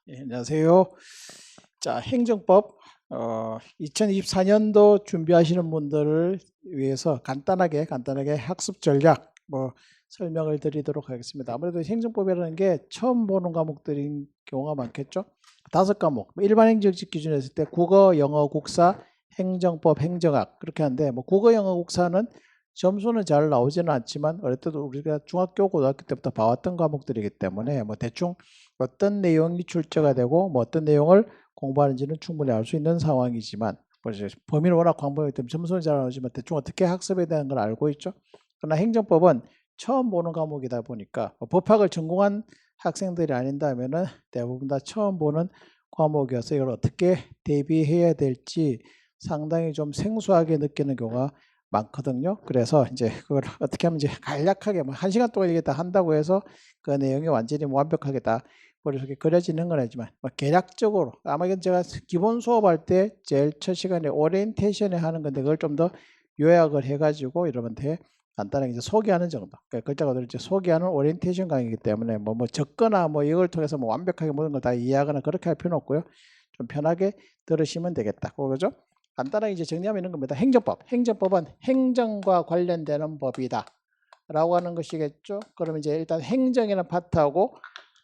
안녕하세요. 자, 행정법 2024년도 준비하시는 분들을 위해서 간단하게 학습 전략 설명을 드리도록 하겠습니다. 아무래도 행정법이라는 게 처음 보는 과목들인 경우가 많겠죠. 5과목, 일반 행정직 기준으로 했을 때 국어, 영어, 국사, 행정법, 행정학 그렇게 하는데 국어, 영어, 국사는 점수는 잘 나오지는 않지만 어쨌든 우리가 중학교, 고등학교 때부터 봐왔던 과목들이기 때문에 대충 어떤 내용이 출제가 되고 어떤 내용을 공부하는지는 충분히 알 수 있는 상황이지만 범위는 워낙 광범위하기 때문에 점수는 잘 나오지만 대충 어떻게 학습해야 되는 걸 알고 있죠. 그러나 행정법은 처음 보는 과목이다 보니까 법학을 전공한 학생들이 아닌다면은 대부분 다 처음 보는 과목이어서 이걸 어떻게 대비해야 될지 상당히 좀 생소하게 느끼는 경우가 많거든요. 그래서 이제 그걸 어떻게 하면 이제 간략하게 1시간 동안 이게 다 한다고 해서 그 내용이 완전히 완벽하게 다 머릿속에 그려지는 건 아니지만 개략적으로 아마 이건 제가 기본 수업할 때 제일 첫 시간에 오리엔테이션에 하는 건데 그걸 좀 더 요약을 해가지고 여러분한테 간단하게 이제 소개하는 정도. 그러니까 글자가 이제 소개하는 오리엔테이션 강의이기 때문에 적거나 이걸 통해서 완벽하게 모든 걸 다 이해하거나 그렇게 할 필요는 없고요. 좀 편하게 들으시면 되겠다. 그거죠? 간단하게 이제 정리하면 이런 겁니다. 행정법은 행정과 관련되는 법이다 라고 하는 것이겠죠. 그러면 이제 일단 행정이라는 파트하고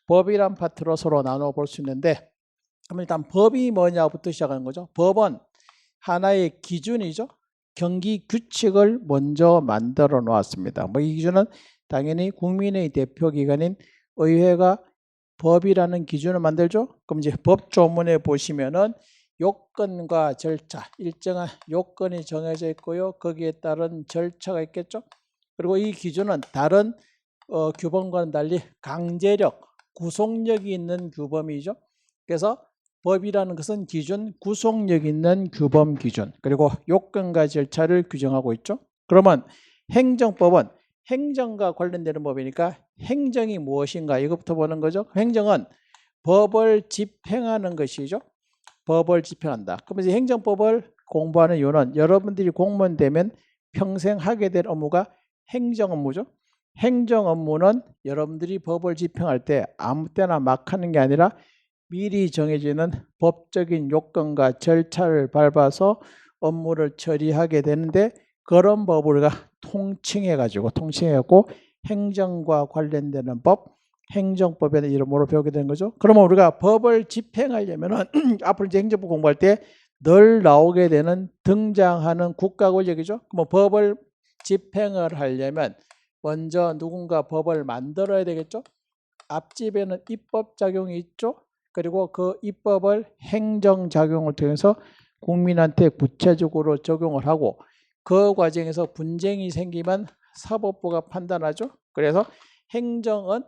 법이란 파트로 서로 나눠 볼 수 있는데, 그럼 일단 법이 뭐냐부터 시작하는 거죠. 법은 하나의 기준이죠. 경기 규칙을 먼저 만들어 놓았습니다. 이 기준은 당연히 국민의 대표기관인 의회가 법이라는 기준을 만들죠. 그럼 이제 법조문에 보시면은 요건과 절차, 일정한 요건이 정해져 있고요. 거기에 따른 절차가 있겠죠. 그리고 이 기준은 다른 규범과는 달리 강제력, 구속력이 있는 규범이죠. 그래서 법이라는 것은 기준, 구속력 있는 규범 기준, 그리고 요건과 절차를 규정하고 있죠. 그러면 행정법은 행정과 관련되는 법이니까 행정이 무엇인가 이것부터 보는 거죠. 행정은 법을 집행하는 것이죠. 법을 집행한다. 그러면 이제 행정법을 공부하는 이유는 여러분들이 공무원 되면 평생 하게 될 업무가 행정 업무죠. 행정 업무는 여러분들이 법을 집행할 때 아무 때나 막 하는 게 아니라 미리 정해지는 법적인 요건과 절차를 밟아서 업무를 처리하게 되는데, 그런 법을 우리가 통칭해갖고 행정과 관련되는 법, 행정법이라는 이름으로 배우게 되는 거죠. 그러면 우리가 법을 집행하려면은 앞으로 이제 행정법 공부할 때 늘 나오게 되는 등장하는 국가 권력이죠. 그럼 법을 집행을 하려면 먼저 누군가 법을 만들어야 되겠죠. 앞집에는 입법작용이 있죠. 그리고 그 입법을 행정작용을 통해서 국민한테 구체적으로 적용을 하고, 그 과정에서 분쟁이 생기면 사법부가 판단하죠. 그래서 행정은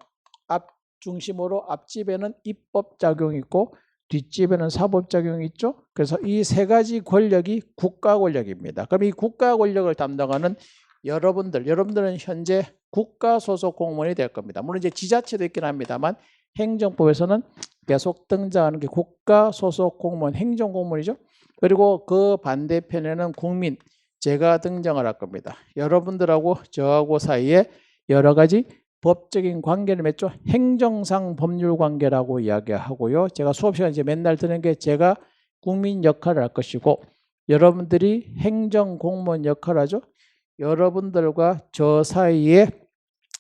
앞 중심으로 앞집에는 입법작용이 있고 뒷집에는 사법작용이 있죠. 그래서 이 세 가지 권력이 국가 권력입니다. 그럼 이 국가 권력을 담당하는 여러분들은 현재 국가 소속 공무원이 될 겁니다. 물론 이제 지자체도 있긴 합니다만 행정법에서는 계속 등장하는 게 국가 소속 공무원, 행정공무원이죠. 그리고 그 반대편에는 국민, 제가 등장을 할 겁니다. 여러분들하고 저하고 사이에 여러 가지 법적인 관계를 맺죠. 행정상 법률 관계라고 이야기하고요. 제가 수업 시간에 이제 맨날 드는 게 제가 국민 역할을 할 것이고 여러분들이 행정 공무원 역할을 하죠. 여러분들과 저 사이에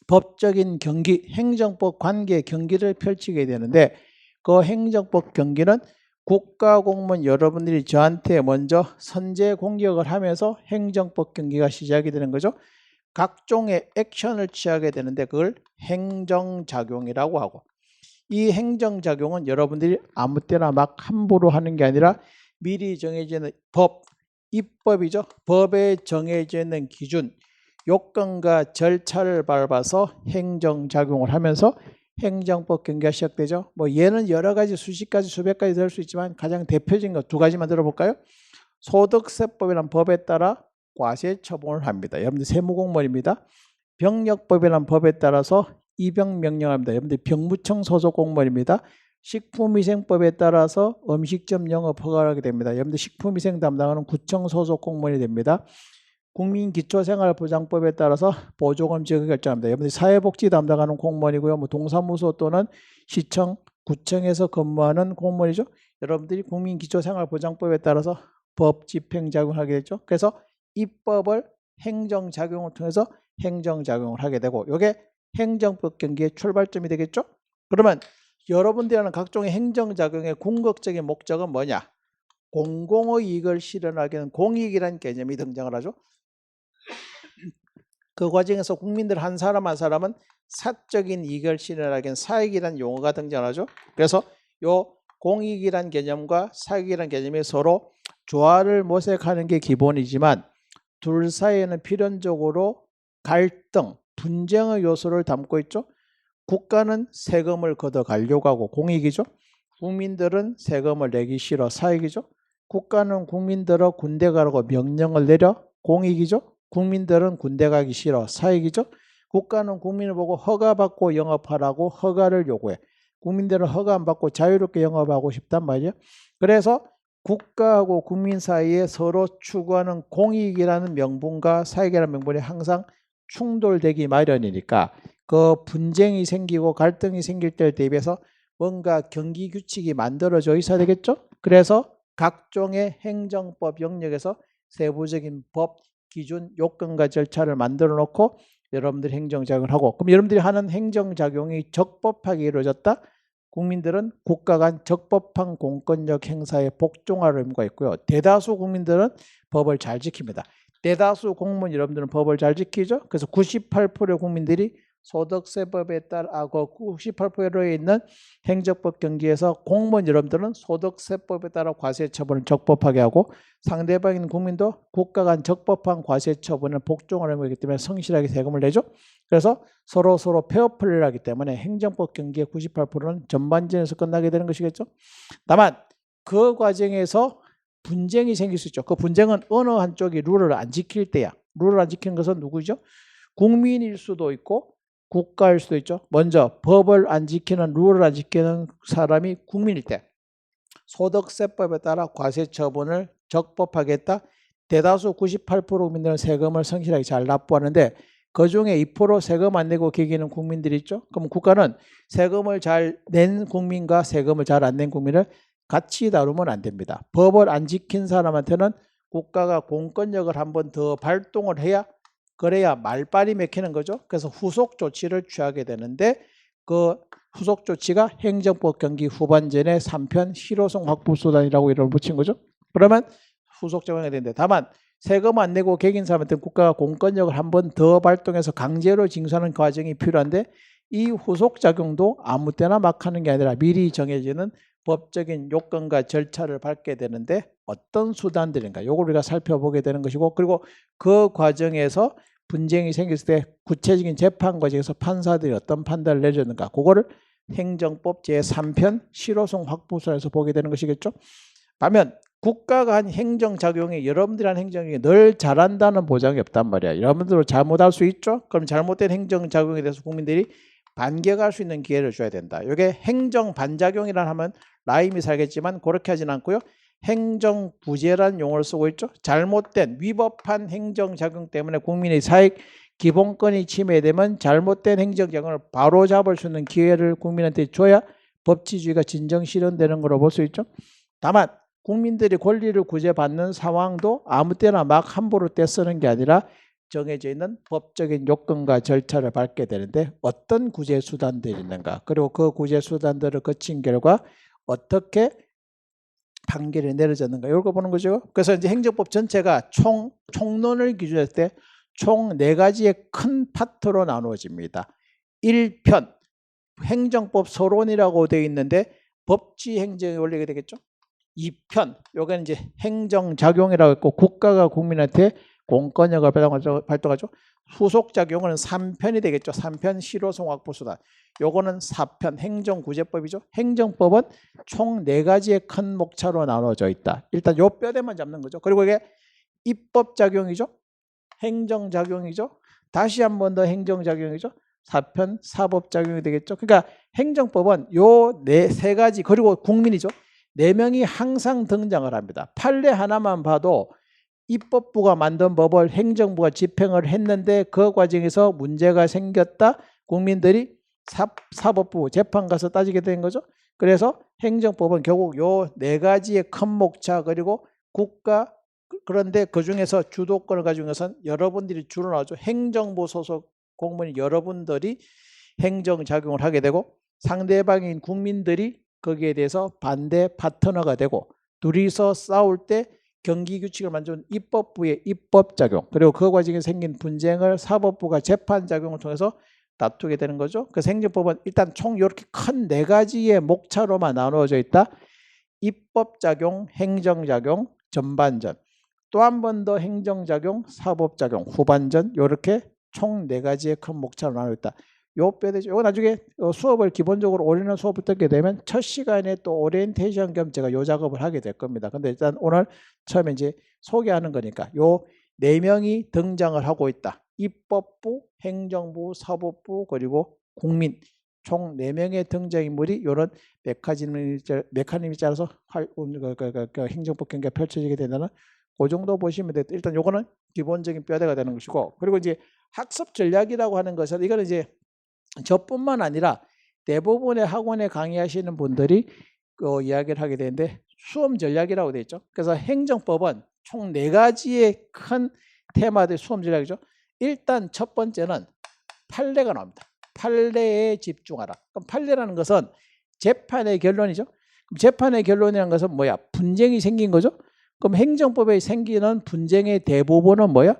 법적인 경기, 행정법 관계 경기를 펼치게 되는데, 그 행정법 경기는 국가공무원 여러분들이 저한테 먼저 선제 공격을 하면서 행정법 경기가 시작이 되는 거죠. 각종의 액션을 취하게 되는데 그걸 행정작용이라고 하고, 이 행정작용은 여러분들이 아무 때나 막 함부로 하는 게 아니라 미리 정해지는 법, 입법이죠. 법에 정해져 있는 기준, 요건과 절차를 밟아서 행정작용을 하면서 행정법 경기가 시작되죠. 얘는 여러 가지 수십 가지 수백 가지 될 수 있지만 가장 대표적인 것 2가지만 들어볼까요? 소득세법이라는 법에 따라 과세 처분을 합니다. 여러분들 세무공무원입니다. 병력법이라는 법에 따라서 입영 명령합니다. 여러분들 병무청 소속 공무원입니다. 식품위생법에 따라서 음식점 영업 허가하게 됩니다. 여러분들 식품위생 담당하는 구청 소속 공무원이 됩니다. 국민기초생활보장법에 따라서 보조금 지역을 결정합니다. 여러분들 사회복지 담당하는 공무원이고요. 동사무소 또는 시청 구청에서 근무하는 공무원이죠. 여러분들이 국민기초생활보장법에 따라서 법 집행작용하게 되죠. 그래서 입법을 행정작용을 통해서 행정작용을 하게 되고 이게 행정법 경기의 출발점이 되겠죠. 그러면 여러분들이 하는 각종의 행정작용의 궁극적인 목적은 뭐냐? 공공의 이익을 실현하기 위한 공익이라는 개념이 등장을 하죠. 그 과정에서 국민들 한 사람 한 사람은 사적인 이익을 실현하기 위한 사익이라는 용어가 등장하죠. 그래서 요 공익이라는 개념과 사익이라는 개념이 서로 조화를 모색하는 게 기본이지만 둘 사이에는 필연적으로 갈등, 분쟁의 요소를 담고 있죠. 국가는 세금을 걷어가려고 하고 공익이죠. 국민들은 세금을 내기 싫어 사익이죠. 국가는 국민들은 군대 가라고 명령을 내려 공익이죠. 국민들은 군대 가기 싫어 사익이죠. 국가는 국민을 보고 허가받고 영업하라고 허가를 요구해. 국민들은 허가 안 받고 자유롭게 영업하고 싶단 말이에요. 그래서 국가하고 국민 사이에 서로 추구하는 공익이라는 명분과 사익이라는 명분이 항상 충돌되기 마련이니까 그 분쟁이 생기고 갈등이 생길 때를 대비해서 뭔가 경기 규칙이 만들어져 있어야 되겠죠. 그래서 각종의 행정법 영역에서 세부적인 법, 기준, 요건과 절차를 만들어 놓고 여러분들이 행정작용을 하고, 그럼 여러분들이 하는 행정작용이 적법하게 이루어졌다. 국민들은 국가 간 적법한 공권력 행사에 복종할 의무가 있고요. 대다수 국민들은 법을 잘 지킵니다. 대다수 공무원 여러분들은 법을 잘 지키죠. 그래서 98%의 국민들이 소득세법에 따라 98%에 있는 행정법 경기에서 공무원 여러분들은 소득세법에 따라 과세 처분을 적법하게 하고 상대방인 국민도 국가 간 적법한 과세 처분을 복종하는 거기 때문에 성실하게 세금을 내죠. 그래서 서로 페어플레이를 하기 때문에 행정법 경기의 98%는 전반전에서 끝나게 되는 것이겠죠. 다만 그 과정에서 분쟁이 생길 수 있죠. 그 분쟁은 어느 한쪽이 룰을 안 지킬 때야. 룰을 안 지키는 것은 누구죠? 국민일 수도 있고 국가일 수도 있죠. 먼저 법을 안 지키는, 룰을 안 지키는 사람이 국민일 때 소득세법에 따라 과세 처분을 적법하게 했다. 대다수 98% 국민들은 세금을 성실하게 잘 납부하는데 그중에 2% 세금 안 내고 개기는 국민들이 있죠. 그럼 국가는 세금을 잘 낸 국민과 세금을 잘 안 낸 국민을 같이 다루면 안 됩니다. 법을 안 지킨 사람한테는 국가가 공권력을 한 번 더 발동을 해야, 그래야 말빨이 맥히는 거죠. 그래서 후속 조치를 취하게 되는데 그 후속 조치가 행정법 경기 후반전의 3편 실효성 확보 수단이라고 이름을 붙인 거죠. 그러면 후속 적용이 되는데, 다만 세금 안 내고 개긴 사람한테는 국가가 공권력을 한 번 더 발동해서 강제로 징수하는 과정이 필요한데 이 후속 작용도 아무 때나 막 하는 게 아니라 미리 정해지는 법적인 요건과 절차를 밟게 되는데 어떤 수단들인가, 요걸 우리가 살펴보게 되는 것이고, 그리고 그 과정에서 분쟁이 생겼을 때 구체적인 재판 과정에서 판사들이 어떤 판단을 내렸는가, 그거를 행정법 제3편 실효성 확보서에서 보게 되는 것이겠죠. 반면 국가가 한 행정작용이 여러분들이 한 행정작용이 늘 잘한다는 보장이 없단 말이야. 여러분들은 잘못할 수 있죠. 그럼 잘못된 행정작용에 대해서 국민들이 반격할 수 있는 기회를 줘야 된다. 이게 행정반작용이라 하면 라임이 살겠지만 그렇게 하진 않고요. 행정부재라는 용어를 쓰고 있죠. 잘못된 위법한 행정작용 때문에 국민의 사익 기본권이 침해되면 잘못된 행정작용을 바로잡을 수 있는 기회를 국민한테 줘야 법치주의가 진정 실현되는 거로 볼 수 있죠. 다만 국민들이 권리를 구제받는 상황도 아무 때나 막 함부로 떼쓰는 게 아니라 정해져 있는 법적인 요건과 절차를 밟게 되는데 어떤 구제 수단들이 있는가, 그리고 그 구제 수단들을 거친 결과 어떻게 판결이 내려졌는가, 이걸 보는 거죠. 그래서 이제 행정법 전체가 총론을 기준으로 했을 때 총 4가지의 큰 파트로 나누어집니다. 1편 행정법 서론이라고 되어 있는데 법치 행정의 원리가 되겠죠. 2편 요거는 이제 행정작용이라고 했고 국가가 국민한테 공권력을 발동하죠. 후속작용은 3편이 되겠죠. 3편 실효성 확보 수단. 요거는 4편 행정구제법이죠. 행정법은 총 4가지의 큰 목차로 나눠져 있다. 일단 요 뼈대만 잡는 거죠. 그리고 이게 입법작용이죠. 행정작용이죠. 다시 한 번 더 행정작용이죠. 4편 사법작용이 되겠죠. 그러니까 행정법은 요 3가지, 그리고 국민이죠. 4명이 항상 등장을 합니다. 판례 하나만 봐도 입법부가 만든 법을 행정부가 집행을 했는데 그 과정에서 문제가 생겼다. 국민들이 사법부 재판 가서 따지게 된 거죠. 그래서 행정법은 결국 요 네 가지의 큰 목차 그리고 국가 그런데 그 중에서 주도권을 가지고 있는 것은 여러분들이 주로 나오죠. 행정부 소속 공무원인 여러분들이 행정작용을 하게 되고 상대방인 국민들이 거기에 대해서 반대 파트너가 되고 둘이서 싸울 때 경기규칙을 만드는 입법부의 입법작용 그리고 그 과정에 생긴 분쟁을 사법부가 재판작용을 통해서 다투게 되는 거죠. 그래서 행정법은 일단 총 이렇게 큰 네 가지의 목차로만 나누어져 있다. 입법작용, 행정작용, 전반전 또 한 번 더 행정작용, 사법작용, 후반전 이렇게 총 네 가지의 큰 목차로 나누어 있다. 요 뼈대죠. 요 나중에 수업을 기본적으로 올리는 수업을 듣게 되면 첫 시간에 또 오리엔테이션 겸 제가 요 작업을 하게 될 겁니다. 근데 일단 오늘 처음에 이제 소개하는 거니까 요 네 명이 등장을 하고 있다. 입법부, 행정부, 사법부 그리고 국민 총 4명의 등장인물이 이런 메커니즘에 따라서 행정법 경기가 펼쳐지게 된다는 그 정도 보시면 돼요. 일단 요거는 기본적인 뼈대가 되는 것이고 그리고 이제 학습 전략이라고 하는 것은 이거는 이제 저뿐만 아니라 대부분의 학원에 강의하시는 분들이 이야기를 하게 되는데 수험 전략이라고 되어 있죠. 그래서 행정법은 총 4가지의 큰 테마들 수험 전략이죠. 일단 첫 번째는 판례가 나옵니다. 판례에 집중하라. 그럼 판례라는 것은 재판의 결론이죠. 그럼 재판의 결론이라는 것은 뭐야? 분쟁이 생긴 거죠. 그럼 행정법에 생기는 분쟁의 대부분은 뭐야?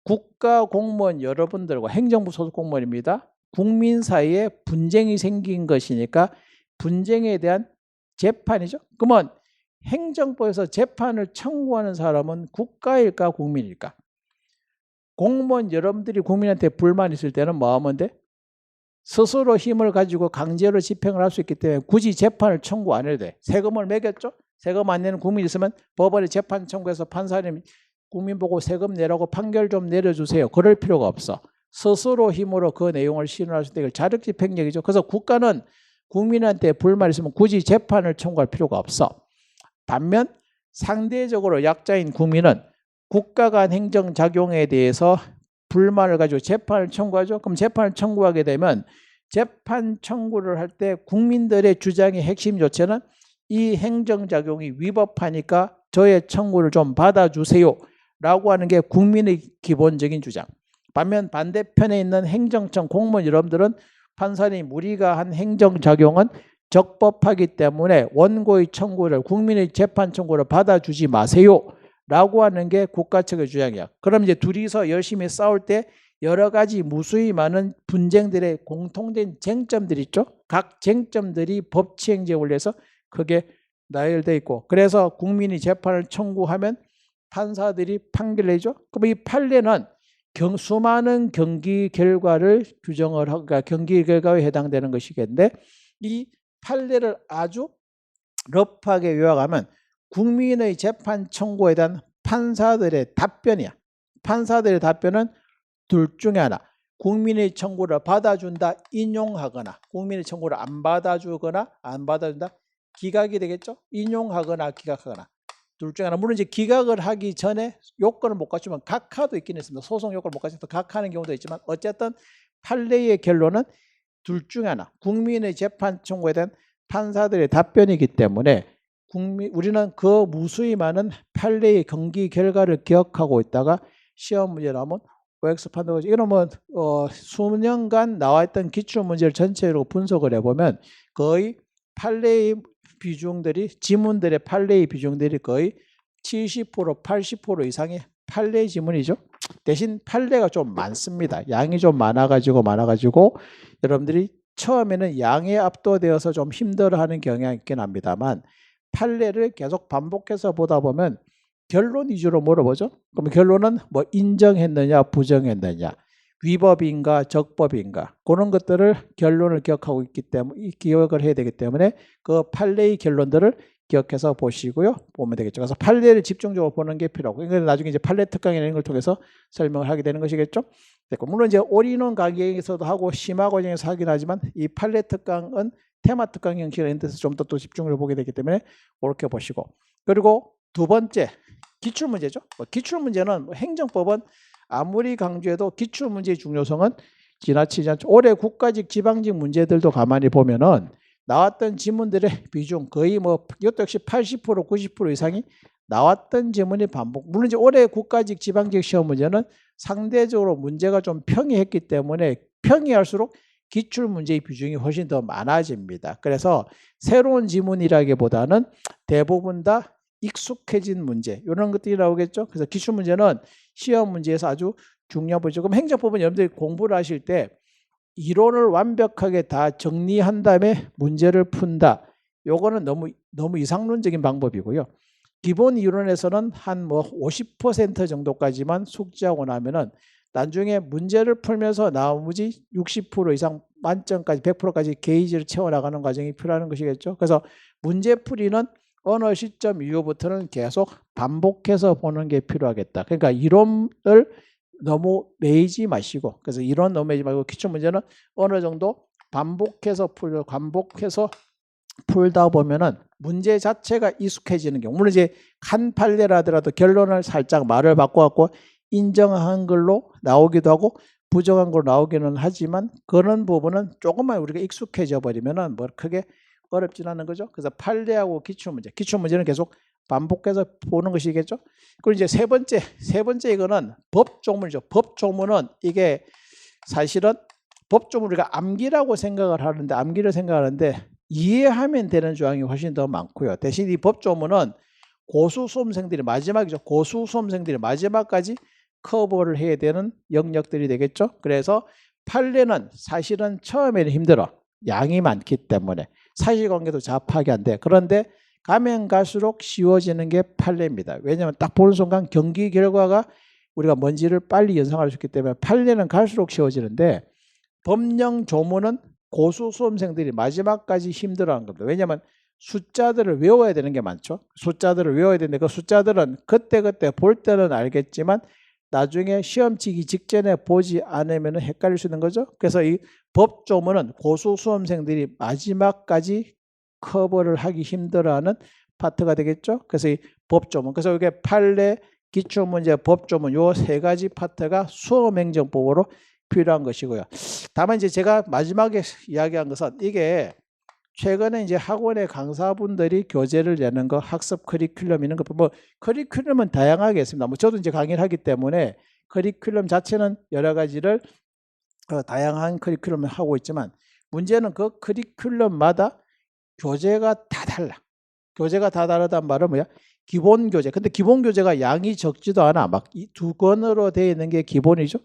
국가 공무원 여러분들과 행정부 소속 공무원입니다. 국민 사이에 분쟁이 생긴 것이니까 분쟁에 대한 재판이죠. 그러면 행정법에서 재판을 청구하는 사람은 국가일까 국민일까? 공무원 여러분들이 국민한테 불만 있을 때는 뭐 하면 돼? 스스로 힘을 가지고 강제로 집행을 할 수 있기 때문에 굳이 재판을 청구 안 해도 돼. 세금을 매겼죠? 세금 안 내는 국민이 있으면 법원에 재판 청구해서 판사님 국민 보고 세금 내라고 판결 좀 내려주세요. 그럴 필요가 없어. 스스로 힘으로 그 내용을 실현할 수 있는 자력집행력이죠. 그래서 국가는 국민한테 불만 있으면 굳이 재판을 청구할 필요가 없어. 반면 상대적으로 약자인 국민은 국가 간 행정작용에 대해서 불만을 가지고 재판을 청구하죠. 그럼 재판을 청구하게 되면 재판 청구를 할 때 국민들의 주장의 핵심 조치는 이 행정작용이 위법하니까 저의 청구를 좀 받아주세요 라고 하는 게 국민의 기본적인 주장. 반면 반대편에 있는 행정청 공무원 여러분들은 판사님 우리가 한 행정작용은 적법하기 때문에 원고의 청구를 국민의 재판 청구를 받아주지 마세요 라고 하는 게 국가 측의 주장이야. 그럼 이제 둘이서 열심히 싸울 때 여러 가지 무수히 많은 분쟁들의 공통된 쟁점들이 있죠. 각 쟁점들이 법치행정에 올려서 그게 나열되어 있고 그래서 국민이 재판을 청구하면 판사들이 판결을 내죠. 그럼 이 판례는 수많은 경기 결과를 규정을 하고 그러니까 경기 결과에 해당되는 것이겠는데 이 판례를 아주 러프하게 요약하면 국민의 재판 청구에 대한 판사들의 답변이야. 판사들의 답변은 둘 중에 하나. 국민의 청구를 받아준다, 인용하거나 국민의 청구를 안 받아주거나 안 받아준다, 기각이 되겠죠. 인용하거나 기각하거나. 둘 중에 하나. 물론 이제 기각을 하기 전에 요건을 못 갖추면 각하도 있긴 있습니다. 소송 요건을 못 갖추면 각하는 경우도 있지만 어쨌든 판례의 결론은 둘 중에 하나. 국민의 재판 청구에 대한 판사들의 답변이기 때문에 우리는 그 무수히 많은 판례의 경기 결과를 기억하고 있다가 시험 문제 나오면 OX 판단 거지. 이러면 수년간 나와있던 기출문제를 전체로 분석을 해보면 거의 판례의 비중들이 지문들의 판례의 비중들이 거의 70% 80% 이상의 판례 지문이죠. 대신 판례가 좀 많습니다. 양이 좀 많아가지고 여러분들이 처음에는 양에 압도되어서 좀 힘들어하는 경향이 있긴 합니다만 판례를 계속 반복해서 보다 보면 결론 위주로 물어보죠. 그럼 결론은 뭐 인정했느냐 부정했느냐 위법인가 적법인가 그런 것들을 결론을 기억하고 있기 때문에 기억을 해야 되기 때문에 그 판례의 결론들을 기억해서 보시고요. 보면 되겠죠. 그래서 판례를 집중적으로 보는 게 필요하고 이건 나중에 이제 판례 특강이라는 걸 통해서 설명을 하게 되는 것이겠죠. 물론 이제 올인원 강의에서도 하고 심화 과정에서 하긴 하지만 이 판례 특강은 테마 특강 형식으로 있는 데서 좀 더 또 집중을 보게 되기 때문에 그렇게 보시고 그리고 두 번째 기출문제죠. 기출문제는 행정법은 아무리 강조해도 기출문제의 중요성은 지나치지 않죠. 올해 국가직 지방직 문제들도 가만히 보면은 나왔던 지문들의 비중 거의 뭐 이것도 역시 80% 90% 이상이 나왔던 지문이 반복. 물론 이제 올해 국가직 지방직 시험 문제는 상대적으로 문제가 좀 평이했기 때문에 평이할수록 기출 문제의 비중이 훨씬 더 많아집니다. 그래서 새로운 지문이라기보다는 대부분 다 익숙해진 문제 이런 것들이 나오겠죠. 그래서 기출 문제는 시험 문제에서 아주 중요한 부분이죠. 그럼 행정법은 여러분들이 공부를 하실 때 이론을 완벽하게 다 정리한 다음에 문제를 푼다. 요거는 너무 이상론적인 방법이고요. 기본 이론에서는 한 뭐 50% 정도까지만 숙지하고 나면은 나중에 문제를 풀면서 나머지 60% 이상 만점까지 100%까지 게이지를 채워나가는 과정이 필요한 것이겠죠. 그래서 문제풀이는 어느 시점 이후부터는 계속 반복해서 보는 게 필요하겠다. 그러니까 이론을 너무 매이지 마시고, 그래서 이론 너무 매이지 말고 기출 문제는 어느 정도 반복해서 풀다 보면은 문제 자체가 익숙해지는 경우, 물론 이제 한 판례라더라도 결론을 살짝 말을 바꿔갖고 인정한 걸로 나오기도 하고 부정한 걸로 나오기는 하지만 그런 부분은 조금만 우리가 익숙해져 버리면은 뭐 크게 어렵진 않은 거죠. 그래서 판례하고 기출 문제는 계속 반복해서 보는 것이겠죠. 그리고 이제 세 번째 이거는 법조문이죠. 법조문은 이게 사실은 법조문 우리가 암기라고 생각을 하는데 이해하면 되는 조항이 훨씬 더 많고요. 대신 이 법조문은 고수 수험생들이 마지막까지 커버를 해야 되는 영역들이 되겠죠. 그래서 판례는 사실은 처음에는 힘들어. 양이 많기 때문에 사실관계도 잘 파악이 안 돼. 그런데 가면 갈수록 쉬워지는 게 판례입니다. 왜냐하면 딱 보는 순간 경기 결과가 우리가 뭔지를 빨리 연상할 수 있기 때문에 판례는 갈수록 쉬워지는데 법령 조문은 고수 수험생들이 마지막까지 힘들어하는 겁니다. 왜냐하면 숫자들을 외워야 되는 게 많죠. 숫자들을 외워야 되는데 그 숫자들은 그때그때 볼 때는 알겠지만 나중에 시험 치기 직전에 보지 않으면 헷갈릴 수 있는 거죠. 그래서 이 법조문은 고수 수험생들이 마지막까지 커버를 하기 힘들어하는 파트가 되겠죠. 그래서 이 법조문, 그래서 이게 판례, 기출문제, 법조문 요 세 가지 파트가 수험행정법으로 필요한 것이고요. 다만 이제 제가 마지막에 이야기한 것은 이게 최근에 이제 학원의 강사분들이 교재를 내는 거 학습 커리큘럼 있는 거 뭐 커리큘럼은 다양하게 있습니다. 뭐 저도 이제 강의를 하기 때문에 커리큘럼 자체는 여러 가지를 다양한 커리큘럼을 하고 있지만 문제는 그 커리큘럼마다 교재가 다 달라. 교재가 다 다르단 말은 뭐야? 기본 교재. 근데 기본 교재가 양이 적지도 않아. 막 이 두 권으로 되어 있는 게 기본이죠.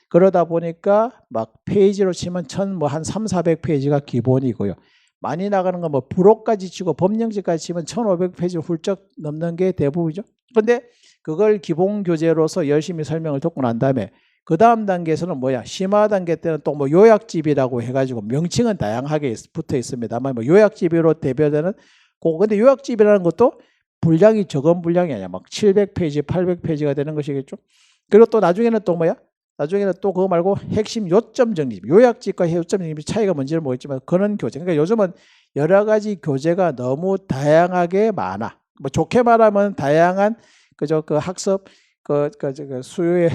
그러다 보니까 막 페이지로 치면 한 300~400페이지가 기본이고요. 많이 나가는 건 뭐 부록까지 치고 법령지까지 치면 1500페이지를 훌쩍 넘는 게 대부분이죠. 근데 그걸 기본 교재로서 열심히 설명을 듣고 난 다음에 그 다음 단계에서는 뭐야? 심화 단계 때는 또 뭐 요약집이라고 해가지고 명칭은 다양하게 붙어 있습니다만 뭐 요약집으로 대표되는 근데 요약집이라는 것도 분량이 적은 분량이 아니야. 막 700페이지, 800페이지가 되는 것이겠죠. 그리고 또 나중에는 또 뭐야? 나중에는 또 그거 말고 핵심 요점 정리집, 요약집과 요점 정리집 차이가 뭔지를 모르겠지만 그런 교재. 그러니까 요즘은 여러 가지 교재가 너무 다양하게 많아. 뭐 좋게 말하면 다양한 그 학습 그 수요에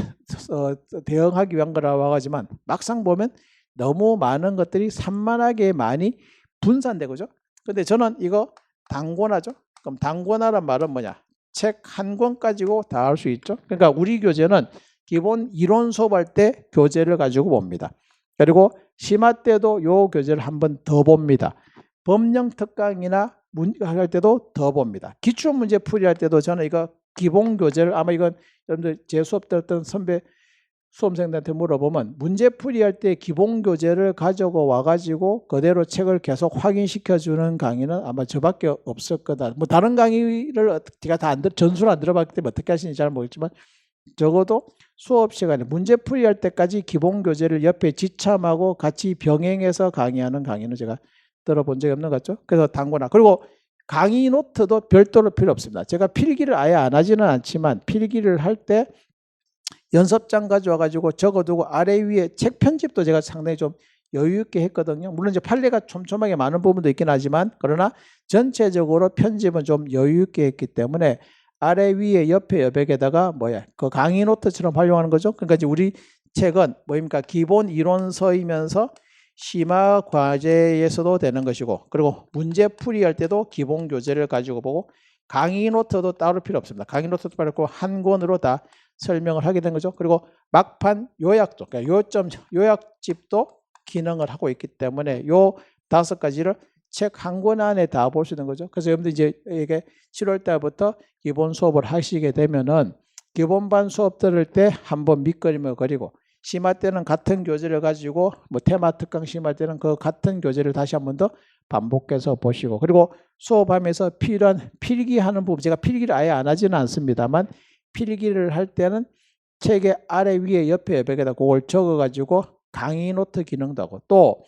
대응하기 위한 거라고 하지만 막상 보면 너무 많은 것들이 산만하게 많이 분산되고죠. 근데 저는 이거 단권화죠. 그럼 단권화란 말은 뭐냐? 책 한 권 가지고 다 할 수 있죠. 그러니까 우리 교재는 기본 이론 수업할 때 교재를 가지고 봅니다. 그리고 심화 때도 요 교재를 한 번 더 봅니다. 법령 특강이나 할 때도 더 봅니다. 기출문제 풀이할 때도 저는 이거 기본 교재를 아마 이건 여러분들 제 수업 들었던 선배 수험생들한테 물어보면 문제 풀이할 때 기본 교재를 가지고 와가지고 그대로 책을 계속 확인시켜주는 강의는 아마 저밖에 없을 거다. 뭐 다른 강의를 제가 다 전수를 안 들어봤기 때문에 어떻게 하시는지 잘 모르겠지만 적어도 수업 시간에 문제 풀이할 때까지 기본 교재를 옆에 지참하고 같이 병행해서 강의하는 강의는 제가 들어본 적이 없는 것 같죠. 그래서 단권화. 그리고 강의 노트도 별도로 필요 없습니다. 제가 필기를 아예 안 하지는 않지만 필기를 할 때 연습장 가져와가지고 적어두고 아래 위에 책 편집도 제가 상당히 좀 여유 있게 했거든요. 물론 이제 판례가 촘촘하게 많은 부분도 있긴 하지만 그러나 전체적으로 편집은 좀 여유 있게 했기 때문에 아래 위에 옆에 여백에다가 그 강의 노트처럼 활용하는 거죠. 그러니까 이제 우리 책은 뭡니까? 기본 이론서이면서 심화 과제에서도 되는 것이고, 그리고 문제 풀이할 때도 기본 교재를 가지고 보고, 강의 노트도 따로 필요 없습니다. 강의 노트도 빠르고 한 권으로 다 설명을 하게 된 거죠. 그리고 막판 요약도, 그러니까 요점 요약집도 기능을 하고 있기 때문에 요 5가지를 책 한 권 안에 다 볼 수 있는 거죠. 그래서 여러분들 이제 이게 7월 달부터 기본 수업을 하시게 되면은 기본반 수업 들을 때 한번 밑그림을 그리고, 심화 때는 같은 교재를 가지고 뭐 테마 특강 심할 때는 그 같은 교재를 다시 한 번 더 반복해서 보시고, 그리고 수업하면서 필요한 필기하는 부분, 제가 필기를 아예 안 하지는 않습니다만 필기를 할 때는 책의 아래 위에 옆에 벽에다 그걸 적어 가지고 강의 노트 기능도 하고, 또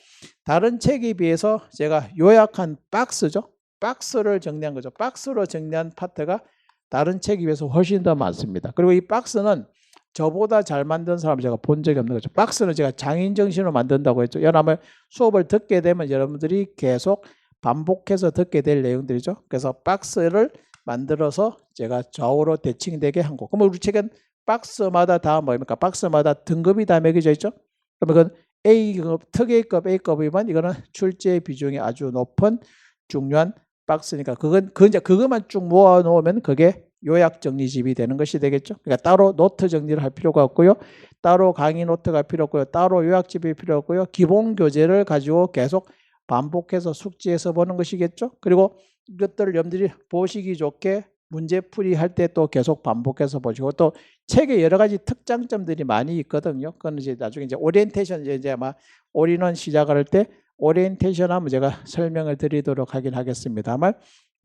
다른 책에 비해서 제가 요약한 박스죠. 박스를 정리한 거죠. 박스로 정리한 파트가 다른 책에 비해서 훨씬 더 많습니다. 그리고 이 박스는 저보다 잘 만든 사람을 제가 본 적이 없는 거죠. 박스는 제가 장인 정신으로 만든다고 했죠. 여러분 수업을 듣게 되면 여러분들이 계속 반복해서 듣게 될 내용들이죠. 그래서 박스를 만들어서 제가 좌우로 대칭되게 한 거. 그러면 우리 책은 박스마다 다 뭐입니까? 박스마다 등급이 다 매겨져 있죠. 그러면 그건 A급, 특A급, A급이면 이거는 출제 비중이 아주 높은 중요한 박스니까 그것만 쭉 모아 놓으면 그게 요약 정리집이 되는 것이 되겠죠. 그러니까 따로 노트 정리를 할 필요가 없고요. 따로 강의 노트가 필요 없고요. 따로 요약집이 필요 없고요. 기본 교재를 가지고 계속 반복해서 숙지해서 보는 것이겠죠. 그리고 이것들을 여러분들이 보시기 좋게 문제풀이 할 때 또 계속 반복해서 보시고, 또 책에 여러 가지 특장점들이 많이 있거든요. 그건 이제 나중에 이제 오리엔테이션, 이제 아마 올인원 시작을 할 때 오리엔테이션 하면 제가 설명을 드리도록 하긴 하겠습니다만,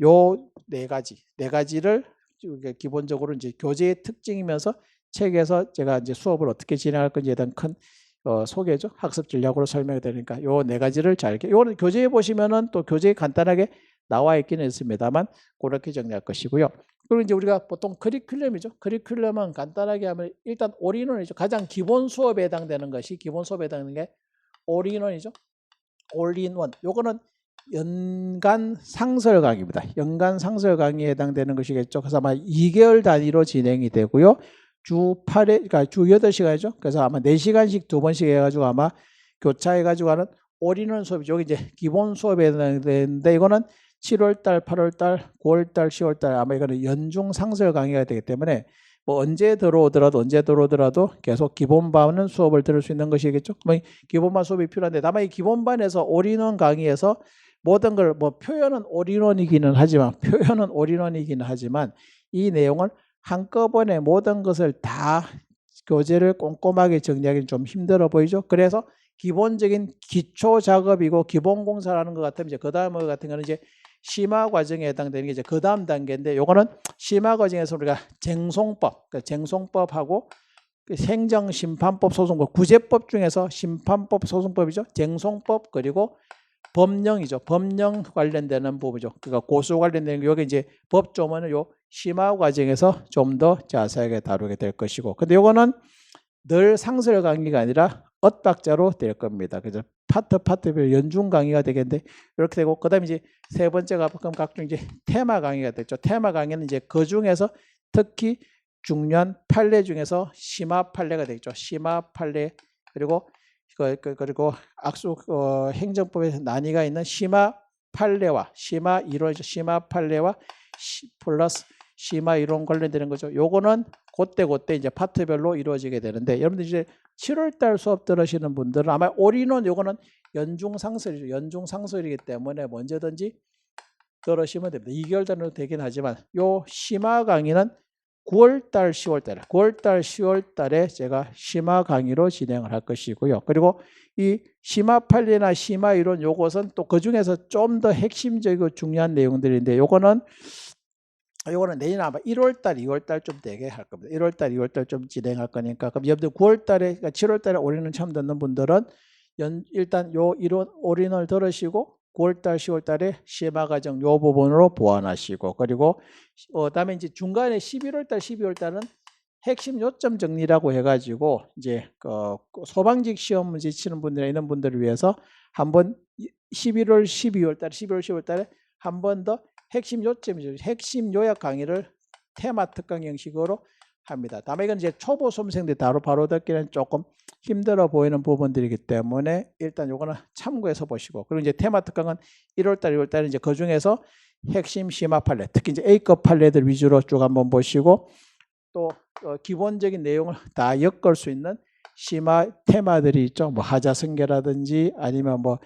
요 네 가지를 기본적으로 이제 교재의 특징이면서 책에서 제가 이제 수업을 어떻게 진행할 건지에 대한 큰 소개죠. 학습 전략으로 설명이 되니까 요 네 가지를 잘, 요거는 교재에 보시면은 또 교재에 간단하게 나와 있기는 있습니다만 그렇게 정리할 것이고요. 그리고 이제 우리가 보통 커리큘럼이죠. 커리큘럼은 간단하게 하면 일단 올인원이죠. 가장 기본 수업에 해당되는 것이, 기본 수업에 해당되는 게 올인원이죠. 올인원. 요거는 연간 상설 강의입니다. 연간 상설 강의에 해당되는 것이겠죠. 그래서 아마 2개월 단위로 진행이 되고요. 주 8회, 그러니까 주 8시간이죠. 그래서 아마 4시간씩 2번씩 해가지고 아마 교차해가지고 하는 올인원 수업이죠. 여기 이제 기본 수업에 해당되는데, 이거는 7월달, 8월달, 9월달, 10월달 아마 이거는 연중 상설 강의가 되기 때문에 뭐 언제 들어오더라도 계속 기본반은 수업을 들을 수 있는 것이겠죠. 뭐 기본반 수업이 필요한데, 다만 이 기본반에서 올인원 강의에서 모든 걸 뭐 표현은 올인원이기는 하지만 이 내용을 한꺼번에 모든 것을 다 교재를 꼼꼼하게 정리하기는 좀 힘들어 보이죠. 그래서 기본적인 기초 작업이고 기본 공사라는 것 같으면 이제 그 다음 같은 거는 이제 심화 과정에 해당되는 게 이제 그 다음 단계인데, 요거는 심화 과정에서 우리가 쟁송법, 그러니까 쟁송법하고 행정심판법, 소송법, 구제법 중에서 심판법, 소송법이죠. 쟁송법, 그리고 법령이죠. 법령 관련되는 부분이죠. 그러니까 고소 관련되는 게, 여기 이제 법조문은 요 심화 과정에서 좀 더 자세하게 다루게 될 것이고, 근데 요거는 늘 상설 강의가 아니라 엇박자로 될 겁니다. 그래서 파트별 연중 강의가 되겠는데 이렇게 되고, 그다음에 이제 세 번째가 그럼 각종 이제 테마 강의가 됐죠. 테마 강의는 이제 그 중에서 특히 중요한 판례 중에서 심화 판례가 되겠죠. 심화 판례, 그리고 그리고 악수 행정법에서 난이가 있는 심화 판례와 심화 이론이죠. 심화 판례와 플러스 심화 이론 관련되는 거죠. 요거는 그때 이제 파트별로 이루어지게 되는데, 여러분들 이제 7월달 수업 들으시는 분들은 아마 올인원 요거는 연중상설이죠. 연중상설이기 때문에 언제든지 들으시면 됩니다. 2개월 단위로 되긴 하지만 요 심화 강의는 9월달, 10월달에 제가 심화 강의로 진행을 할 것이고요. 그리고 이 심화 판례나 심화 이론 요것은 또 그 중에서 좀 더 핵심적이고 중요한 내용들인데, 요거는 내년 아마 1월달, 2월달 좀 되게 할 겁니다. 1월달, 2월달 좀 진행할 거니까. 그럼 여러분들 9월달에, 그러니까 7월달에 올인원 처음 듣는 분들은 일단 요 이론 올인을 들으시고 9월달, 10월달에 심화 과정 요 부분으로 보완하시고, 그리고 다음에 이제 중간에 11월달, 12월달은 핵심 요점 정리라고 해가지고 이제 소방직 시험 문제 치는 분들이나 이런 분들을 위해서 한번 11월, 12월달에 한 번 더 핵심 요점이죠. 핵심 요약 강의를 테마 특강 형식으로 합니다. 다만 이건 이제 초보 수험생들이 바로 듣기는 조금 힘들어 보이는 부분들이기 때문에 일단 요거는 참고해서 보시고, 그리고 이제 테마 특강은 1월달, 2월달에 이제 그 중에서 핵심 심화 판례, 특히 이제 A급 판례들 위주로 쭉 한번 보시고, 또 기본적인 내용을 다 엮을 수 있는 심화 테마들이 있죠. 뭐 하자성계라든지 아니면 뭐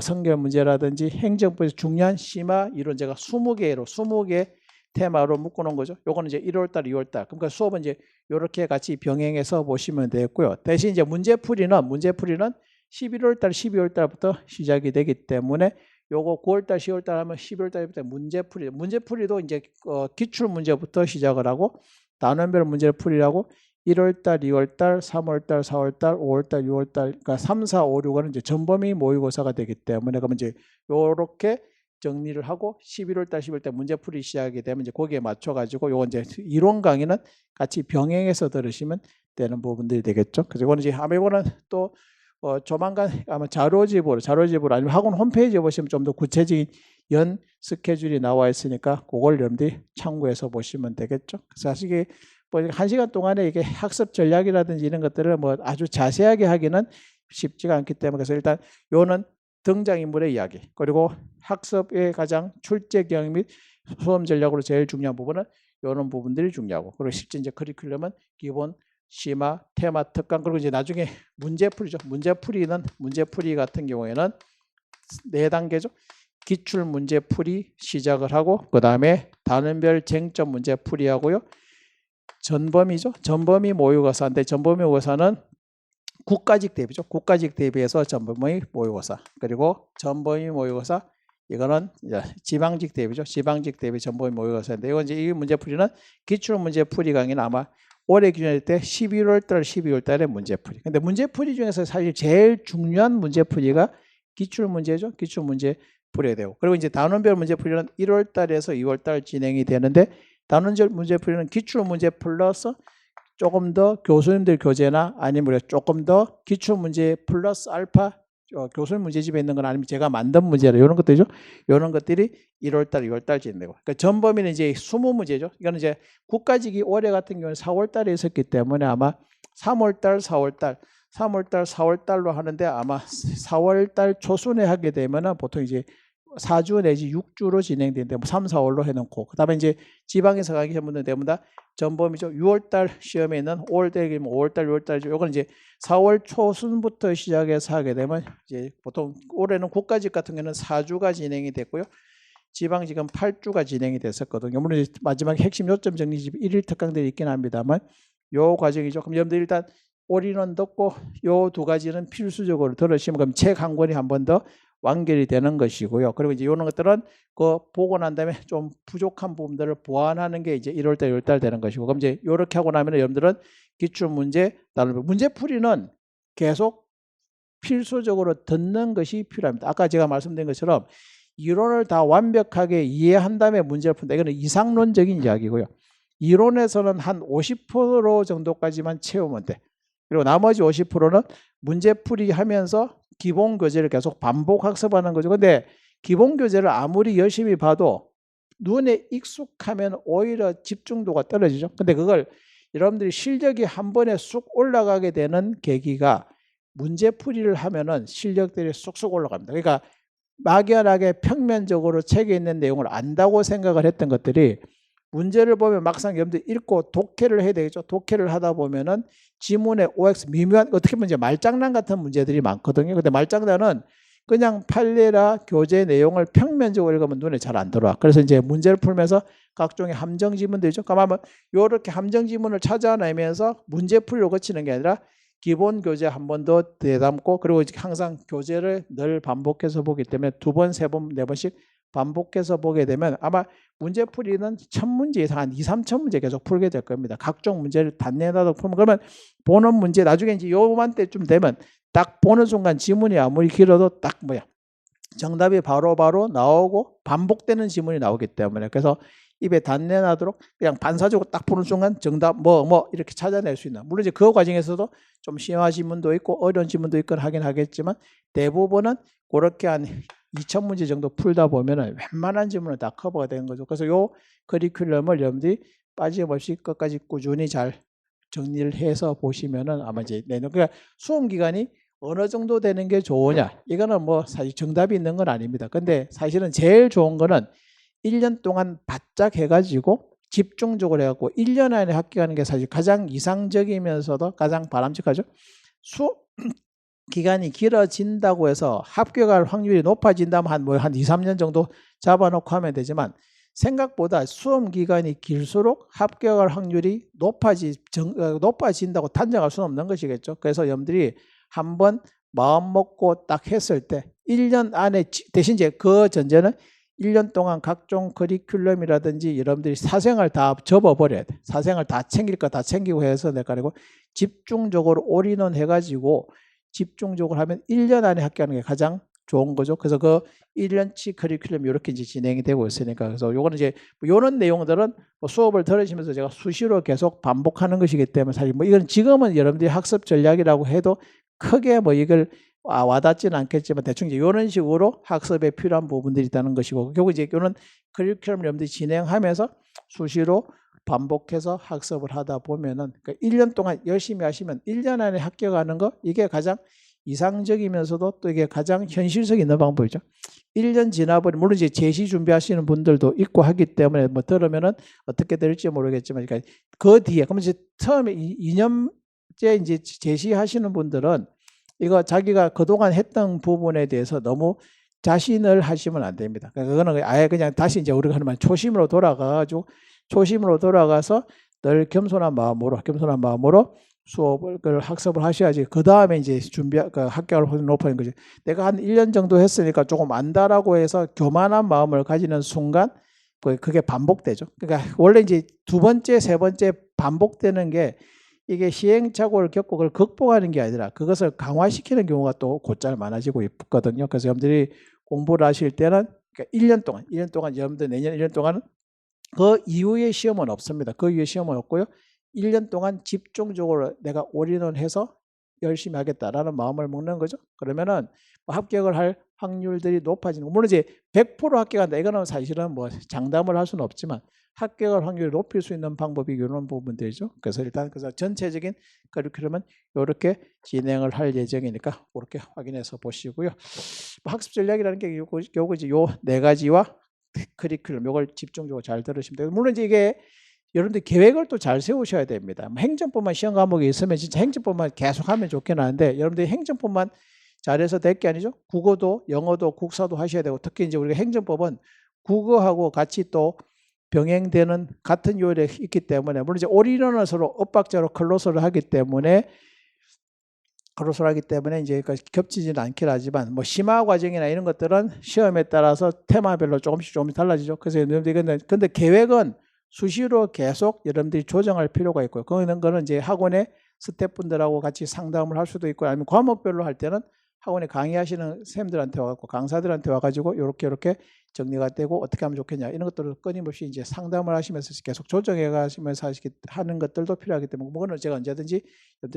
성결 문제라든지 행정법에서 중요한 심화 이론 제가 20개 테마로 묶어놓은 거죠. 요거는 이제 1월달, 2월달. 그러니까 수업은 이제 이렇게 같이 병행해서 보시면 되겠고요. 대신 이제 문제풀이는 11월달, 12월달부터 시작이 되기 때문에 요거 9월달, 10월달 하면 11월달부터 문제풀이도 이제 기출 문제부터 시작을 하고 단원별 문제를 풀이라고 1월달, 2월달, 3월달, 4월달, 5월달, 6월달, 그러니까 3, 4, 5, 6은 이제 전범위 모의고사가 되기 때문에 그러면 이제 요렇게 정리를 하고 11월달, 12월달 문제풀이 시작이 되면 이제 거기에 맞춰가지고 요건 이제 이론 강의는 같이 병행해서 들으시면 되는 부분들이 되겠죠. 그래서 이거는 이제 아마 이거는 또 조만간 아마 자료집으로 아니면 학원 홈페이지에 보시면 좀 더 구체적인 연 스케줄이 나와 있으니까 그걸 여러분들이 참고해서 보시면 되겠죠. 그래서 사실 이게 뭐 1시간 동안에 이게 학습 전략이라든지 이런 것들을 뭐 아주 자세하게 하기는 쉽지가 않기 때문에 그래서 일단 요는 등장인물의 이야기, 그리고 학습의 가장 출제 경험 및 수험 전략으로 제일 중요한 부분은 이런 부분들이 중요하고, 그리고 실제 이제 커리큘럼은 기본 심화, 테마, 특강, 그리고 이제 나중에 문제풀이죠. 문제풀이 같은 경우에는 4단계죠. 기출 문제풀이 시작을 하고 그 다음에 단원별 쟁점 문제풀이 하고요. 전범위죠. 전범위 모의고사인데 전범위 모의고사는 국가직 대비죠. 국가직 대비해서 전범위 모의고사, 그리고 전범위 모의고사 이거는 이제 지방직 대비죠. 지방직 대비 전범위 모의고사인데 이건 이제 이 문제풀이는 기출 문제풀이 강의는 아마 올해 기준일 때 11월달, 12월달에 문제풀이. 근데 문제풀이 중에서 사실 제일 중요한 문제풀이가 기출 문제죠. 기출 문제 풀이야 되고, 그리고 이제 단원별 문제풀이는 1월달에서 2월달 진행이 되는데 단원별 문제풀이는 기출 문제 플러스 조금 더 교수님들 교재나 아니면 조금 더 기출 문제 플러스 알파 교수님 문제집에 있는 건 아니면 제가 만든 문제라 이런 것들이죠. 이런 것들이 1월달, 2월달 진행되고, 그러니까 전범위는 이제 20문제죠. 이거는 이제 국가직이 올해 같은 경우는 4월달에 있었기 때문에 아마 3월달, 4월달로 하는데 아마 4월달 초순에 하게 되면은 보통 이제 4주 내지 6주로 진행되는데 뭐 3, 4월로 해놓고, 그 다음에 이제 지방에서 가기 전문은 대부분 다 전범위죠. 6월달 시험에 있는 5월달이면 5월달, 6월달이죠. 요건 이제 4월 초순부터 시작해서 하게 되면 이제 보통 올해는 국가직 같은 경우는 4주가 진행이 됐고요. 지방직은 8주가 진행이 됐었거든요. 물론 마지막 핵심 요점 정리집 1일 특강들이 있긴 합니다만 요 과정이죠. 그럼 여러분들 일단 올인원 듣고 요 두 가지는 필수적으로 들으시면 그럼 책 한 권이 한 번 더 완결이 되는 것이고요. 그리고 이제 이런 것들은 그 보고 난 다음에 좀 부족한 부분들을 보완하는 게 이제 1월달, 2월달 되는 것이고, 그럼 이제 이렇게 하고 나면 여러분들은 기출 문제, 문제풀이는 계속 필수적으로 듣는 것이 필요합니다. 아까 제가 말씀드린 것처럼 이론을 다 완벽하게 이해한 다음에 문제를 푼다. 이거는 이상론적인 이야기고요. 이론에서는 한 50% 정도까지만 채우면 돼. 그리고 나머지 50%는 문제풀이 하면서 기본 교재를 계속 반복 학습하는 거죠. 근데 기본 교재를 아무리 열심히 봐도 눈에 익숙하면 오히려 집중도가 떨어지죠. 근데 그걸 여러분들이 실력이 한 번에 쑥 올라가게 되는 계기가 문제풀이를 하면은 실력들이 쑥쑥 올라갑니다. 그러니까 막연하게 평면적으로 책에 있는 내용을 안다고 생각을 했던 것들이 문제를 보면 막상 여러분들 읽고 독해를 해야 되겠죠. 독해를 하다 보면은 지문의 OX 미묘한 어떻게 보면 이제 말장난 같은 문제들이 많거든요. 근데 말장난은 그냥 판례나 교재 내용을 평면적으로 읽으면 눈에 잘 안 들어와. 그래서 이제 문제를 풀면서 각종의 함정 지문들이죠. 그러면 이렇게 함정 지문을 찾아내면서 문제풀이로 거치는 게 아니라 기본 교재 한 번 더 되담고, 그리고 항상 교재를 늘 반복해서 보기 때문에 2번, 3번, 4번씩 반복해서 보게 되면 아마 문제풀이는 1000문제 이상 한 2, 3천 문제 계속 풀게 될 겁니다. 각종 문제를 단내다도 풀면 그러면 보는 문제 나중에 이제 요맘때쯤 되면 딱 보는 순간 지문이 아무리 길어도 딱 정답이 바로 나오고 반복되는 지문이 나오기 때문에 그래서 입에 단내 나도록 그냥 반사적으로 딱 보는 순간 정답 이렇게 찾아낼 수 있는, 물론 이제 그 과정에서도 좀 심화 지문도 있고 어려운 지문도 있건 하긴 하겠지만 대부분은 그렇게 한 2000문제 정도 풀다 보면은 웬만한 지문은 다 커버가 되는 거죠. 그래서 요 커리큘럼을 여러분들이 빠짐없이 끝까지 꾸준히 잘 정리를 해서 보시면은 아마 이제 내년 그러니까 수험 기간이 어느 정도 되는 게 좋으냐 이거는 뭐 사실 정답이 있는 건 아닙니다. 근데 사실은 제일 좋은 거는 1년 동안 바짝 해가지고 집중적으로 해갖고 1년 안에 합격하는 게 사실 가장 이상적이면서도 가장 바람직하죠. 수업 기간이 길어진다고 해서 합격할 확률이 높아진다면 한 2, 3년 정도 잡아놓고 하면 되지만 생각보다 수험 기간이 길수록 합격할 확률이 높아진다고 단정할 수는 없는 것이겠죠. 그래서 여러분들이 한번 마음 먹고 딱 했을 때 1년 안에 대신 이제 그 전제는 1년 동안 각종 커리큘럼이라든지 여러분들이 사생활 다 접어버려야 돼. 사생활 다 챙길 거 다 챙기고 해서 내가 그리고 집중적으로 올인원 해가지고 집중적으로 하면 1년 안에 합격하는 게 가장 좋은 거죠. 그래서 그 1년치 커리큘럼 이렇게 이제 진행이 되고 있으니까 그래서 요거는 이제 이런 내용들은 뭐 수업을 들으시면서 제가 수시로 계속 반복하는 것이기 때문에 사실 뭐 이건 지금은 여러분들이 학습 전략이라고 해도 크게 뭐 이걸 와닿지는 않겠지만 대충 이제 이런 식으로 학습에 필요한 부분들이 있다는 것이고 결국 이제 이런 커리큘럼 여러분들이 진행하면서 수시로 반복해서 학습을 하다 보면은 그러니까 1년 동안 열심히 하시면 1년 안에 합격하는 거 이게 가장 이상적이면서도 또 이게 가장 현실성 있는 방법이죠. 1년 지나버리면 물론 이제 제시 준비하시는 분들도 있고 하기 때문에 뭐 들으면은 어떻게 될지 모르겠지만 그러니까 그 뒤에 그러면 이제 처음에 2년째 이제 제시하시는 분들은 이거 자기가 그동안 했던 부분에 대해서 너무 자신을 하시면 안 됩니다. 그러니까 그거는 아예 그냥 다시 이제 우리가 하는 말 초심으로 돌아가서 늘 겸손한 마음으로 수업을 학습을 하셔야지 그 다음에 이제 합격을 확률이 높아진 거지. 내가 한 1년 정도 했으니까 조금 안다라고 해서 교만한 마음을 가지는 순간 그게 반복되죠. 그러니까 원래 이제 두 번째, 세 번째 반복되는 게 이게 시행착오를 겪고 그걸 극복하는 게 아니라 그것을 강화시키는 경우가 또 곧잘 많아지고 있거든요. 그래서 여러분들이 공부를 하실 때는 그러니까 1년 동안 여러분들 내년 1년 동안은 그 이후의 시험은 없습니다. 그 이후의 시험은 없고요. 1년 동안 집중적으로 내가 올인원 해서 열심히 하겠다라는 마음을 먹는 거죠. 그러면은 합격을 할 확률들이 높아지는 거. 물론 이제 100% 합격한다. 이거는 사실은 뭐 장담을 할 수는 없지만 합격할 확률을 높일 수 있는 방법이 이런 부분들이죠. 그래서 일단 그래서 전체적인 커리큘럼은 이렇게 진행을 할 예정이니까 그렇게 확인해서 보시고요. 학습 전략이라는 게 요거 이제 요 네 가지와 커리큘럼 요걸 집중적으로 잘 들으시면 돼요. 물론 이제 이게 여러분들 계획을 또 잘 세우셔야 됩니다. 행정법만 시험 과목이 있으면 진짜 행정법만 계속 하면 좋긴 한데 여러분들이 행정법만 잘해서 될 게 아니죠. 국어도 영어도 국사도 하셔야 되고 특히 이제 우리가 행정법은 국어하고 같이 또 병행되는 같은 요일에 있기 때문에 물론 이제 올인원을 서로 엇박자로 클로즈를 하기 때문에 이제 겹치지는 않긴 하지만 뭐 심화 과정이나 이런 것들은 시험에 따라서 테마별로 조금씩 달라지죠. 그래서 여러분들이 근데 계획은 수시로 계속 여러분들이 조정할 필요가 있고요. 그거는 이제 학원의 스태프분들하고 같이 상담을 할 수도 있고 아니면 과목별로 할 때는 학원에 강의하시는 선생님들한테 와가지고 강사들한테 와가지고 이렇게 정리가 되고 어떻게 하면 좋겠냐 이런 것들을 끊임없이 이제 상담을 하시면서 계속 조정해 가시면서 하는 것들도 필요하기 때문에 그거는 제가 언제든지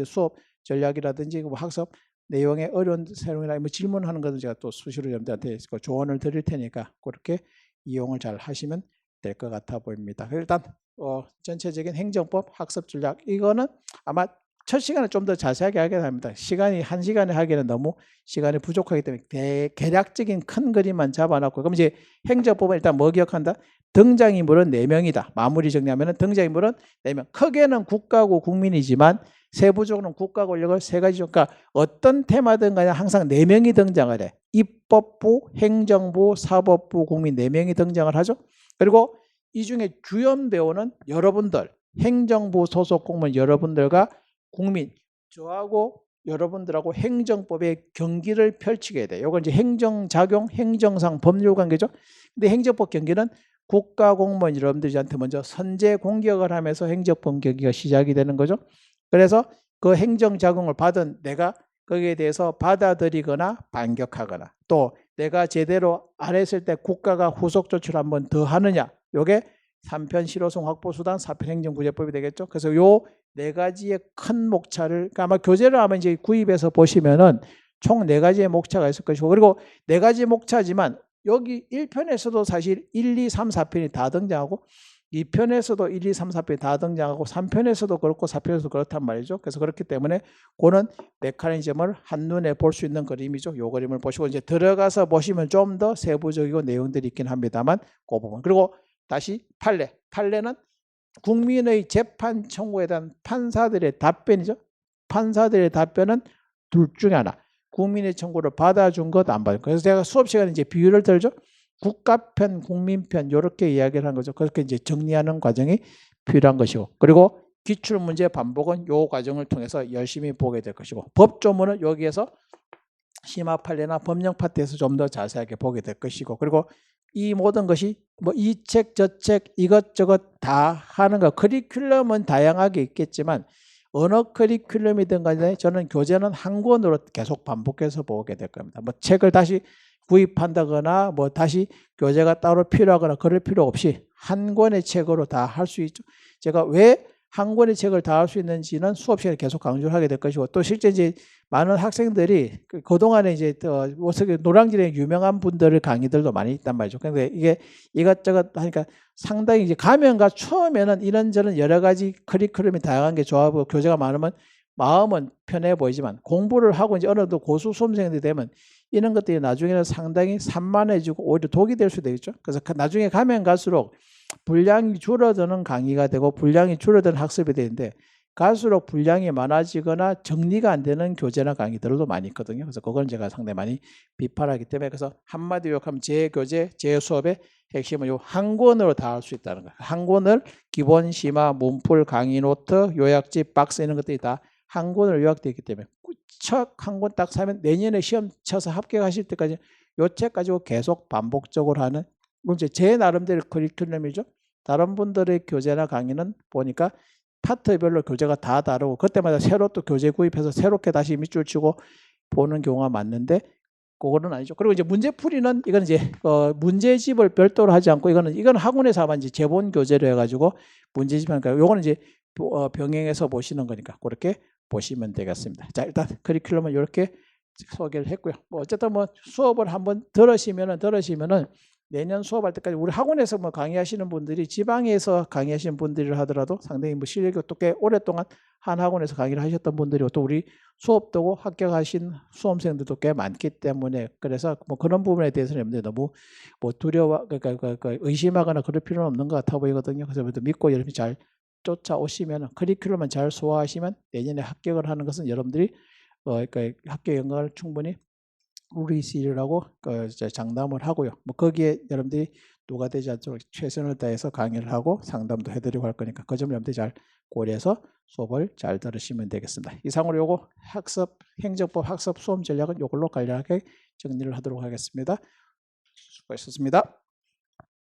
수업 전략이라든지 뭐 학습 내용의 어려운 내용이나 뭐 질문하는 것을 제가 또 수시로 여러분들한테 조언을 드릴 테니까 그렇게 이용을 잘 하시면 될 것 같아 보입니다. 일단 전체적인 행정법 학습 전략 이거는 아마 첫 시간에 좀 더 자세하게 하게 됩니다. 시간이 한 시간에 하기에는 너무 시간이 부족하기 때문에 개략적인 큰 그림만 잡아놨고 그럼 이제 행정법은 일단 뭐 기억한다? 등장인물은 4명이다. 마무리 정리하면 등장인물은 4명. 크게는 국가고 국민이지만 세부적으로는 국가 권력을 3가지죠. 그러니까 어떤 테마든 간에 항상 4명이 등장을 해. 입법부, 행정부, 사법부, 국민 4명이 등장을 하죠. 그리고 이 중에 주연 배우는 여러분들, 행정부 소속 공무원 여러분들과 국민, 저하고 여러분들하고 행정법의 경기를 펼치게 돼요. 이건 이제 행정작용, 행정상 법률 관계죠. 근데 행정법 경기는 국가공무원 여러분들한테 먼저 선제 공격을 하면서 행정법 경기가 시작이 되는 거죠. 그래서 그 행정작용을 받은 내가 거기에 대해서 받아들이거나 반격하거나 또 내가 제대로 안 했을 때 국가가 후속 조치를 한 번 더 하느냐. 요게 3편 실효성 확보수단 4편 행정구제법이 되겠죠. 그래서 요 4가지의 큰 목차를 그러니까 아마 교재를 아마 이제 구입해서 보시면은 총 4가지의 목차가 있을 것이고 그리고 4가지 목차지만 여기 1편에서도 사실 1, 2, 3, 4편이 다 등장하고 2편에서도 1, 2, 3, 4편이 다 등장하고 3편에서도 그렇고 4편에서도 그렇단 말이죠. 그래서 그렇기 때문에 그는 메커니즘을 한눈에 볼 수 있는 그림이죠. 요 그림을 보시고 이제 들어가서 보시면 좀 더 세부적이고 내용들이 있긴 합니다만 그 부분. 그리고 다시 판례. 판례는 국민의 재판 청구에 대한 판사들의 답변이죠. 판사들의 답변은 둘 중에 하나. 국민의 청구를 받아준 것 안 받은 것. 그래서 제가 수업 시간에 이제 비유를 들죠. 국가편, 국민편 이렇게 이야기를 한 거죠. 그렇게 이제 정리하는 과정이 필요한 것이고, 그리고 기출 문제 반복은 요 과정을 통해서 열심히 보게 될 것이고, 법조문은 여기에서 심화 판례나 법령 파트에서 좀 더 자세하게 보게 될 것이고, 그리고 이 모든 것이 뭐 이 책 저 책 이것저것 다 하는 거, 커리큘럼은 다양하게 있겠지만 어느 커리큘럼이든 간에 저는 교재는 한 권으로 계속 반복해서 보게 될 겁니다. 뭐 책을 다시 구입한다거나 뭐 다시 교재가 따로 필요하거나 그럴 필요 없이 한 권의 책으로 다 할 수 있죠. 제가 왜 한 권의 책을 다 할 수 있는지는 수업 시간에 계속 강조를 하게 될 것이고, 또 실제 이제 많은 학생들이 그동안에 이제 노량진에 유명한 분들의 강의들도 많이 있단 말이죠. 근데 이게 이것저것 하니까 상당히 이제 가면가 처음에는 이런저런 여러 가지 커리큘럼이 다양한 게 좋아하고 교재가 많으면 마음은 편해 보이지만 공부를 하고 이제 어느 정도 고수 수험생들이 되면 이런 것들이 나중에는 상당히 산만해지고 오히려 독이 될 수도 있죠. 그래서 나중에 가면 갈수록 분량이 줄어드는 강의가 되고 분량이 줄어드는 학습이 되는데, 갈수록 분량이 많아지거나 정리가 안 되는 교재나 강의들도 많이 있거든요. 그래서 그건 제가 상당히 많이 비판하기 때문에, 그래서 한마디로 욕하면 제 교재, 제 수업의 핵심은 요 한 권으로 다 할 수 있다는 거예요. 한 권을 기본 심화, 문풀, 강의 노트, 요약집, 박스 이런 것들이 다 한 권으로 요약되어 있기 때문에 책 한 권 딱 사면 내년에 시험 쳐서 합격하실 때까지 요 책 가지고 계속 반복적으로 하는, 이제 제 나름대로 커리큘럼이죠. 다른 분들의 교재나 강의는 보니까 파트별로 교재가 다 다르고 그때마다 새로 또 교재 구입해서 새롭게 다시 밑줄 치고 보는 경우가 많는데, 그거는 아니죠. 그리고 이제 문제풀이는 이건 이제 문제집을 별도로 하지 않고 이건 학원에서 하면 이제 제본 교재로 해가지고 문제집 하니까 요거는 이제 병행해서 보시는 거니까 그렇게 보시면 되겠습니다. 자, 일단 커리큘럼은 이렇게 소개를 했고요. 뭐 어쨌든 뭐 수업을 한번 들으시면은 내년 수업할 때까지 우리 학원에서 뭐 강의하시는 분들이 지방에서 강의하시는 분들이라 하더라도 상당히 뭐 실력이 또 꽤 오랫동안 한 학원에서 강의를 하셨던 분들이고, 또 우리 수업 두고 합격하신 수험생들도 꽤 많기 때문에, 그래서 뭐 그런 부분에 대해서는 여러분들 너무 뭐 두려워 그러니까 의심하거나 그럴 필요는 없는 것 같아 보이거든요. 그래서 믿고 여러분이 잘 쫓아오시면, 커리큘럼만 잘 소화하시면 내년에 합격을 하는 것은 여러분들이 그러니까 합격 영광을 충분히 누릴 수 있으리라고 장담을 하고요. 뭐 거기에 여러분들이 누가 되지 않도록 최선을 다해서 강의를 하고 상담도 해드리고 할 거니까 그 점을 여러분들이 잘 고려해서 수업을 잘 들으시면 되겠습니다. 이상으로 요거 행정법 학습 수험 전략은 요걸로 간략하게 정리를 하도록 하겠습니다. 수고하셨습니다.